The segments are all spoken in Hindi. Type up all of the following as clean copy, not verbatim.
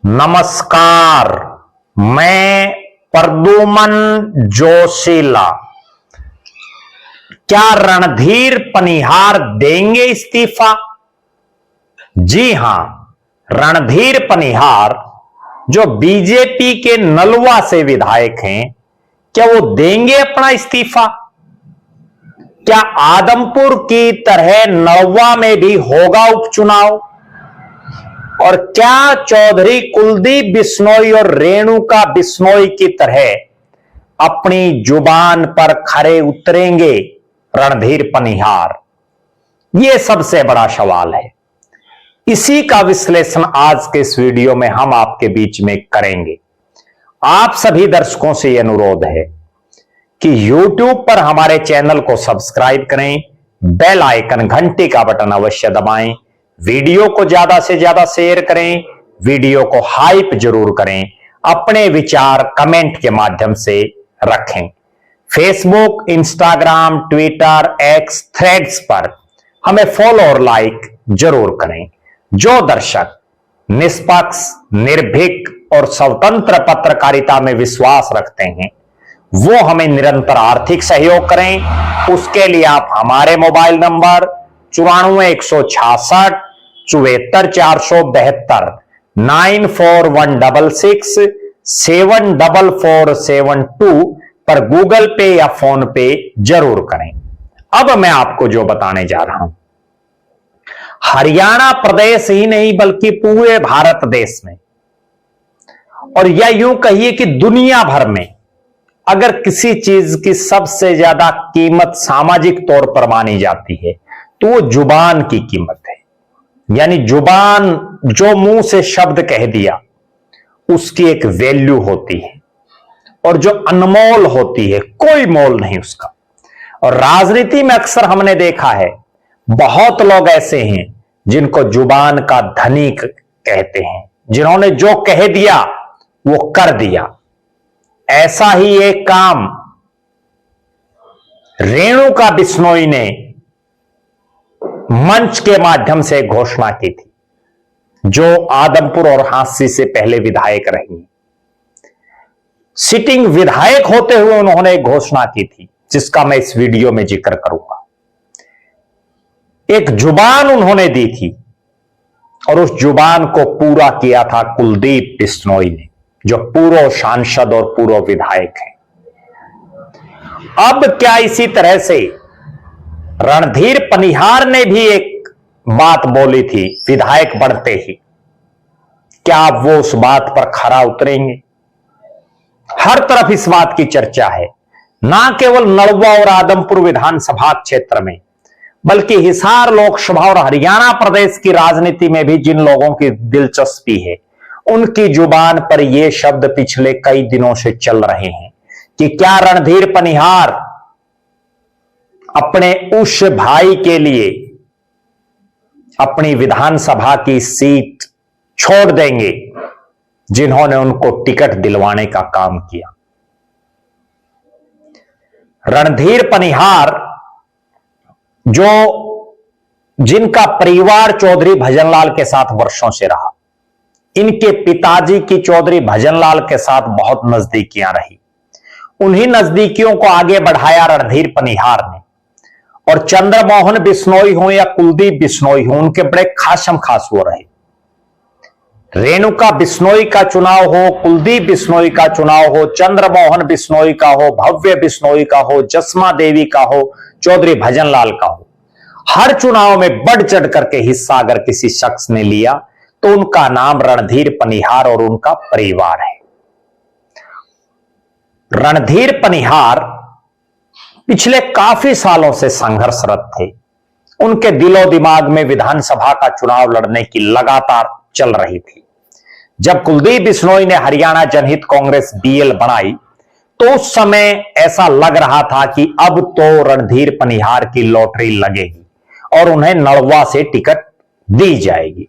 नमस्कार, मैं प्रद्युमन जोशीला। क्या रणधीर पनिहार देंगे इस्तीफा? जी हां, रणधीर पनिहार जो बीजेपी के नलवा से विधायक हैं, क्या वो देंगे अपना इस्तीफा? क्या आदमपुर की तरह नलवा में भी होगा उपचुनाव? और क्या चौधरी कुलदीप बिश्नोई और रेणुका बिश्नोई की तरह अपनी जुबान पर खरे उतरेंगे रणधीर पनिहार? यह सबसे बड़ा सवाल है। इसी का विश्लेषण आज के इस वीडियो में हम आपके बीच में करेंगे। आप सभी दर्शकों से यह अनुरोध है कि YouTube पर हमारे चैनल को सब्सक्राइब करें, बेल आइकन घंटी का बटन अवश्य दबाएं, वीडियो को ज्यादा से ज्यादा शेयर करें, वीडियो को हाइप जरूर करें, अपने विचार कमेंट के माध्यम से रखें। Facebook, Instagram, Twitter, x, threads पर हमें फॉलो और लाइक जरूर करें। जो दर्शक निष्पक्ष, निर्भीक और स्वतंत्र पत्रकारिता में विश्वास रखते हैं, वो हमें निरंतर आर्थिक सहयोग करें। उसके लिए आप हमारे मोबाइल नंबर 94 166 74 472 9416 74472 पर गूगल पे या फोन पे जरूर करें। अब मैं आपको जो बताने जा रहा हूं, हरियाणा प्रदेश ही नहीं बल्कि पूरे भारत देश में, और या यूं कहिए कि दुनिया भर में, अगर किसी चीज की सबसे ज्यादा कीमत सामाजिक तौर पर मानी जाती है तो वो जुबान की कीमत है। यानी जुबान जो मुंह से शब्द कह दिया उसकी एक वैल्यू होती है, और जो अनमोल होती है, कोई मोल नहीं उसका। और राजनीति में अक्सर हमने देखा है, बहुत लोग ऐसे हैं जिनको जुबान का धनिक कहते हैं, जिन्होंने जो कह दिया वो कर दिया। ऐसा ही एक काम रेणुका बिश्नोई ने मंच के माध्यम से घोषणा की थी, जो आदमपुर और हांसी से पहले विधायक रही। सिटिंग विधायक होते हुए उन्होंने एक घोषणा की थी, जिसका मैं इस वीडियो में जिक्र करूंगा। एक जुबान उन्होंने दी थी, और उस जुबान को पूरा किया था कुलदीप बिश्नोई ने, जो पूर्व सांसद और पूर्व विधायक हैं। अब क्या इसी तरह से रणधीर पनिहार ने भी एक बात बोली थी विधायक बनते ही? क्या वो उस बात पर खरा उतरेंगे? हर तरफ इस बात की चर्चा है, ना केवल नलवा और आदमपुर विधानसभा क्षेत्र में, बल्कि हिसार लोकसभा और हरियाणा प्रदेश की राजनीति में भी जिन लोगों की दिलचस्पी है, उनकी जुबान पर ये शब्द पिछले कई दिनों से चल रहे हैं कि क्या रणधीर पनिहार अपने उस भाई के लिए अपनी विधानसभा की सीट छोड़ देंगे जिन्होंने उनको टिकट दिलवाने का काम किया। रणधीर पनिहार जिनका परिवार चौधरी भजनलाल के साथ वर्षों से रहा, इनके पिताजी की चौधरी भजनलाल के साथ बहुत नजदीकियां रही। उन्हीं नजदीकियों को आगे बढ़ाया रणधीर पनिहार ने, और चंद्रमोहन बिश्नोई हो या कुलदीप बिश्नोई हो, उनके बड़े खासम खास वो रहे। रेणुका बिश्नोई का चुनाव हो, कुलदीप बिश्नोई का चुनाव हो, चंद्रमोहन बिश्नोई का हो, भव्य बिश्नोई का हो, जसमा देवी का हो, चौधरी भजनलाल का हो, हर चुनाव में बढ़ चढ़ करके हिस्सा अगर किसी शख्स ने लिया तो उनका नाम रणधीर पनिहार और उनका परिवार है। रणधीर पनिहार पिछले काफी सालों से संघर्षरत थे। उनके दिलो दिमाग में विधानसभा का चुनाव लड़ने की लगातार चल रही थी। जब कुलदीप बिश्नोई ने हरियाणा जनहित कांग्रेस बीएल बनाई, तो उस समय ऐसा लग रहा था कि अब तो रणधीर पनिहार की लॉटरी लगेगी और उन्हें नलवा से टिकट दी जाएगी।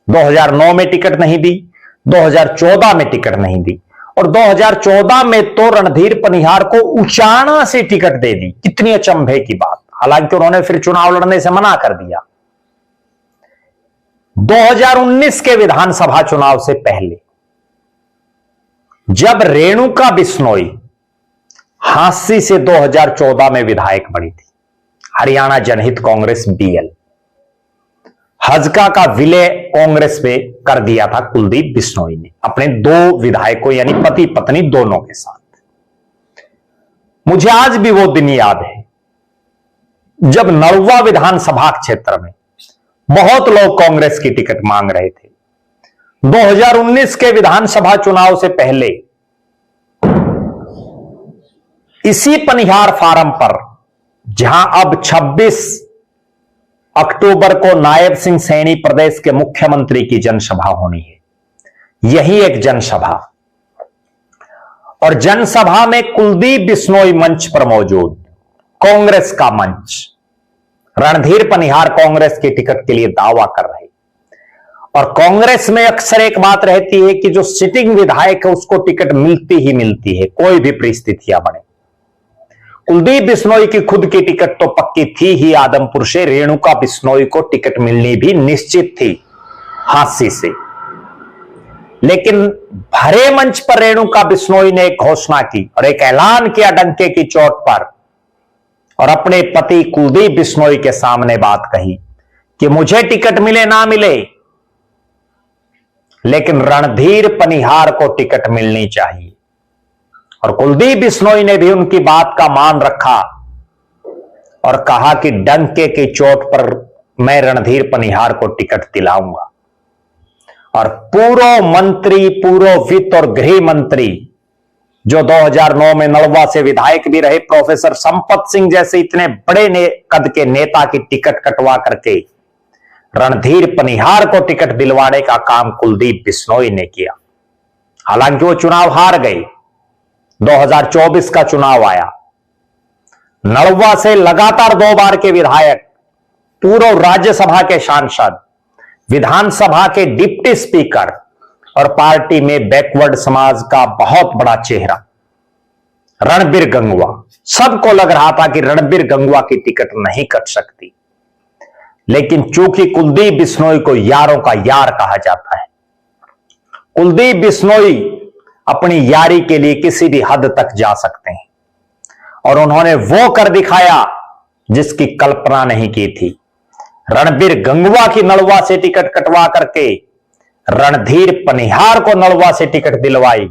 2009 में टिकट नहीं दी, 2014 में टिकट नहीं दी, और 2014 में तो रणधीर पनिहार को उचाना से टिकट दे दी। कितनी अचंभे की बात। हालांकि उन्होंने फिर चुनाव लड़ने से मना कर दिया। 2019 के विधानसभा चुनाव से पहले जब रेणुका बिश्नोई हांसी से 2014 में विधायक बनी थी, हरियाणा जनहित कांग्रेस बीएल, हजका का विलय कांग्रेस में कर दिया था कुलदीप बिश्नोई ने अपने दो विधायकों यानी पति पत्नी दोनों के साथ। मुझे आज भी वो दिन याद है जब नलवा विधानसभा क्षेत्र में बहुत लोग कांग्रेस की टिकट मांग रहे थे। 2019 के विधानसभा चुनाव से पहले इसी पनिहार फार्म पर, जहां अब 26 अक्टूबर को नायब सिंह सैनी प्रदेश के मुख्यमंत्री की जनसभा होनी है, यही एक जनसभा, और जनसभा में कुलदीप बिश्नोई मंच पर मौजूद, कांग्रेस का मंच, रणधीर पनिहार कांग्रेस की टिकट के लिए दावा कर रहे। और कांग्रेस में अक्सर एक बात रहती है कि जो सिटिंग विधायक है उसको टिकट मिलती ही मिलती है, कोई भी परिस्थितियां बने। कुलदीप बिश्नोई की खुद की टिकट तो पक्की थी ही, आदमपुर से रेणुका बिश्नोई को टिकट मिलनी भी निश्चित थी हांसी से। लेकिन भरे मंच पर रेणुका बिश्नोई ने एक घोषणा की और एक ऐलान किया डंके की चोट पर, और अपने पति कुलदीप बिश्नोई के सामने बात कही कि मुझे टिकट मिले ना मिले, लेकिन रणधीर पनिहार को टिकट मिलनी चाहिए। और कुलदीप बिश्नोई ने भी उनकी बात का मान रखा और कहा कि डंके की चोट पर मैं रणधीर पनिहार को टिकट दिलाऊंगा। और पूर्व मंत्री, पूर्व वित्त और गृह मंत्री, जो 2009 में नलवा से विधायक भी रहे, प्रोफेसर संपत सिंह जैसे इतने बड़े कद के नेता की टिकट कटवा करके रणधीर पनिहार को टिकट दिलवाने का काम कुलदीप बिश्नोई ने किया। हालांकि वो चुनाव हार गए। 2024 का चुनाव आया, नलवा से लगातार 2 बार के विधायक, पूर्व राज्यसभा के सांसद, विधानसभा के डिप्टी स्पीकर और पार्टी में बैकवर्ड समाज का बहुत बड़ा चेहरा रणबीर गंगवा, सबको लग रहा था कि रणबीर गंगवा की टिकट नहीं कट सकती। लेकिन चूंकि कुलदीप बिश्नोई को यारों का यार कहा जाता है, कुलदीप बिश्नोई अपनी यारी के लिए किसी भी हद तक जा सकते हैं, और उन्होंने वो कर दिखाया जिसकी कल्पना नहीं की थी। रणबीर गंगवा की नलवा से टिकट कटवा करके रणधीर पनिहार को नलवा से टिकट दिलवाई,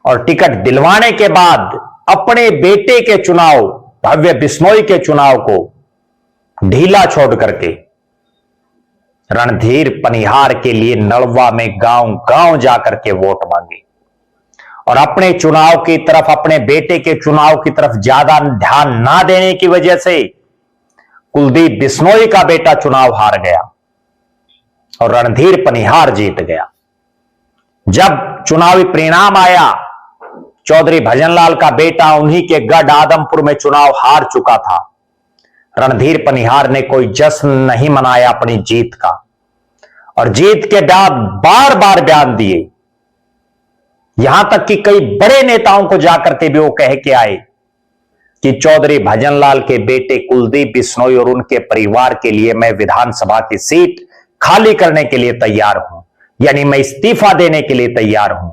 और टिकट दिलवाने के बाद अपने बेटे के चुनाव, भव्य बिश्नोई के चुनाव को ढीला छोड़ करके रणधीर पनिहार के लिए नलवा में गांव गांव जाकर के वोट मांगे, और अपने चुनाव की तरफ, अपने बेटे के चुनाव की तरफ ज्यादा ध्यान ना देने की वजह से कुलदीप बिश्नोई का बेटा चुनाव हार गया और रणधीर पनिहार जीत गया। जब चुनावी परिणाम आया, चौधरी भजनलाल का बेटा उन्हीं के गढ़ आदमपुर में चुनाव हार चुका था। रणधीर पनिहार ने कोई जश्न नहीं मनाया अपनी जीत का, और जीत के बाद बार बार बयान दिए, यहां तक कि कई बड़े नेताओं को जाकर के भी वो कह के आए कि चौधरी भजनलाल के बेटे कुलदीप बिश्नोई और उनके परिवार के लिए मैं विधानसभा की सीट खाली करने के लिए तैयार हूं, यानी मैं इस्तीफा देने के लिए तैयार हूं।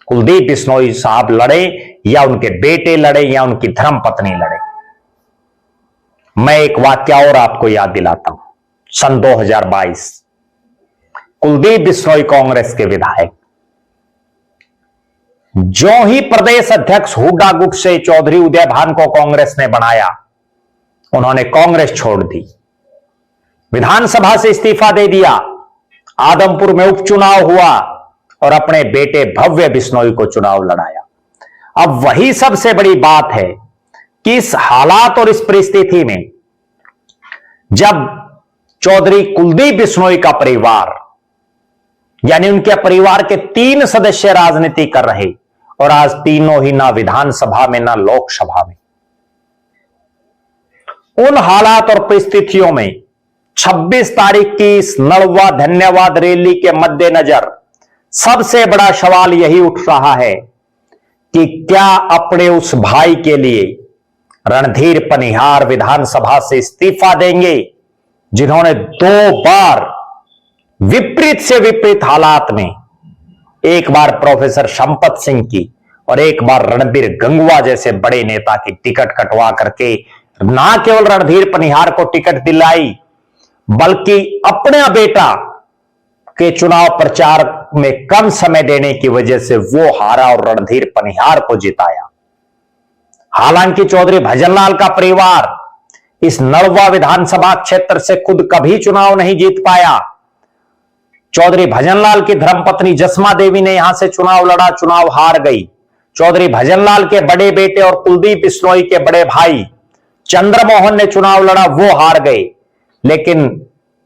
कुलदीप बिश्नोई साहब लड़े या उनके बेटे लड़े या उनकी धर्मपत्नी लड़े। मैं एक वाक्य और आपको याद दिलाता हूं। सन 2022 कुलदीप बिश्नोई कांग्रेस के विधायक, जो ही प्रदेश अध्यक्ष हुड्डा गुट से चौधरी उदय भान को कांग्रेस ने बनाया, उन्होंने कांग्रेस छोड़ दी, विधानसभा से इस्तीफा दे दिया, आदमपुर में उपचुनाव हुआ और अपने बेटे भव्य बिश्नोई को चुनाव लड़ाया। अब वही सबसे बड़ी बात है कि इस हालात और इस परिस्थिति में जब चौधरी कुलदीप बिश्नोई का परिवार, यानी उनके परिवार के 3 सदस्य राजनीति कर रहे, और आज तीनों ही ना विधानसभा में ना लोकसभा में, उन हालात और परिस्थितियों में 26 तारीख की इस नलवा धन्यवाद रैली के मद्देनजर सबसे बड़ा सवाल यही उठ रहा है कि क्या अपने उस भाई के लिए रणधीर पनिहार विधानसभा से इस्तीफा देंगे, जिन्होंने 2 बार विपरीत से विपरीत हालात में एक बार प्रोफेसर संपत सिंह की और एक बार रणबीर गंगवा जैसे बड़े नेता की टिकट कटवा करके ना केवल रणधीर पनिहार को टिकट दिलाई, बल्कि अपना बेटा के चुनाव प्रचार में कम समय देने की वजह से वो हारा और रणधीर पनिहार को जिताया। हालांकि चौधरी भजनलाल का परिवार इस नलवा विधानसभा क्षेत्र से खुद कभी चुनाव नहीं जीत पाया। चौधरी भजनलाल की धर्मपत्नी जसमा देवी ने यहां से चुनाव लड़ा, चुनाव हार गई। चौधरी भजनलाल के बड़े बेटे और कुलदीप बिश्नोई के बड़े भाई चंद्रमोहन ने चुनाव लड़ा, वो हार गए। लेकिन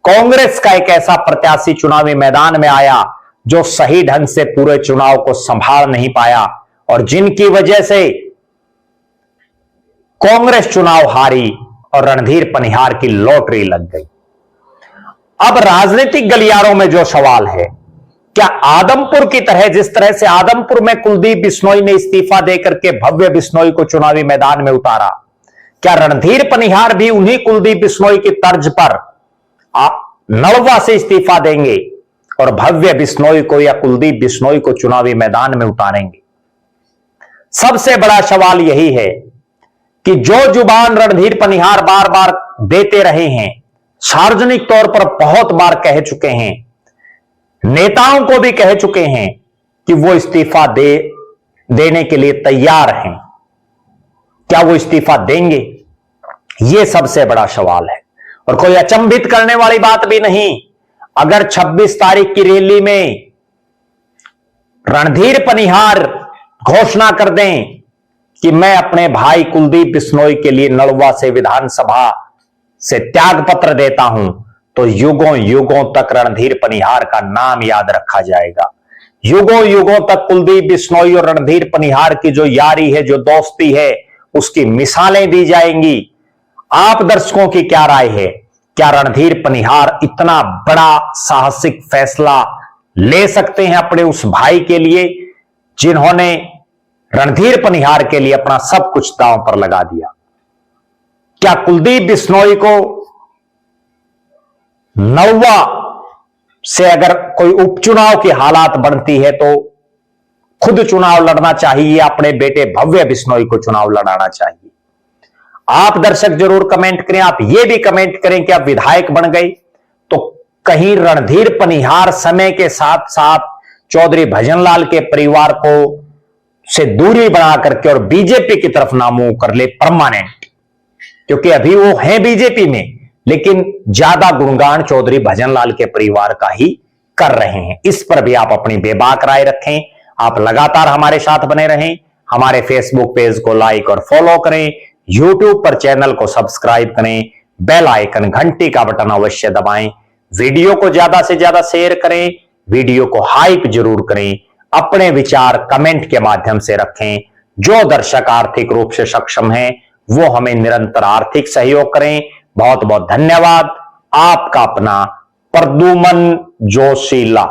कांग्रेस का एक ऐसा प्रत्याशी चुनावी मैदान में आया जो सही ढंग से पूरे चुनाव को संभाल नहीं पाया और जिनकी वजह से कांग्रेस चुनाव हारी और रणधीर पनिहार की लॉटरी लग गई। अब राजनीतिक गलियारों में जो सवाल है, क्या आदमपुर की तरह, जिस तरह से आदमपुर में कुलदीप बिश्नोई ने इस्तीफा देकर के भव्य बिश्नोई को चुनावी मैदान में उतारा, क्या रणधीर पनिहार भी उन्हीं कुलदीप बिश्नोई की तर्ज पर नलवा से इस्तीफा देंगे और भव्य बिश्नोई को या कुलदीप बिश्नोई को चुनावी मैदान में उतारेंगे? सबसे बड़ा सवाल यही है कि जो जुबान रणधीर पनिहार बार बार देते रहे हैं, सार्वजनिक तौर पर बहुत बार कह चुके हैं, नेताओं को भी कह चुके हैं कि वो इस्तीफा देने के लिए तैयार हैं, क्या वो इस्तीफा देंगे? यह सबसे बड़ा सवाल है। और कोई अचंभित करने वाली बात भी नहीं, अगर 26 तारीख की रैली में रणधीर पनिहार घोषणा कर दें कि मैं अपने भाई कुलदीप बिश्नोई के लिए नलवा से विधानसभा से त्याग पत्र देता हूं, तो युगों युगों तक रणधीर पनिहार का नाम याद रखा जाएगा। युगों युगों तक कुलदीप बिश्नोई और रणधीर पनिहार की जो यारी है, जो दोस्ती है, उसकी मिसालें दी जाएंगी। आप दर्शकों की क्या राय है? क्या रणधीर पनिहार इतना बड़ा साहसिक फैसला ले सकते हैं अपने उस भाई के लिए जिन्होंने रणधीर पनिहार के लिए अपना सब कुछ दांव पर लगा दिया? क्या कुलदीप बिश्नोई को नलवा से अगर कोई उपचुनाव की हालात बनती है तो खुद चुनाव लड़ना चाहिए या अपने बेटे भव्य बिश्नोई को चुनाव लड़ाना चाहिए? आप दर्शक जरूर कमेंट करें। आप यह भी कमेंट करें कि आप विधायक बन गए तो कहीं रणधीर पनिहार समय के साथ साथ चौधरी भजनलाल के परिवार को से दूरी बना करके और बीजेपी की तरफ ना मुंह कर ले परमानेंट, क्योंकि अभी वो है बीजेपी में, लेकिन ज्यादा गुणगान चौधरी भजनलाल के परिवार का ही कर रहे हैं। इस पर भी आप अपनी बेबाक राय रखें। आप लगातार हमारे साथ बने रहें। हमारे फेसबुक पेज को लाइक और फॉलो करें, यूट्यूब पर चैनल को सब्सक्राइब करें, बेल आइकन घंटी का बटन अवश्य दबाएं, वीडियो को ज्यादा से ज्यादा शेयर करें, वीडियो को हाइप जरूर करें, अपने विचार कमेंट के माध्यम से रखें। जो दर्शक आर्थिक रूप से सक्षम हैं वो हमें निरंतर आर्थिक सहयोग करें। बहुत बहुत धन्यवाद। आपका अपना प्रद्युमन जोशीला।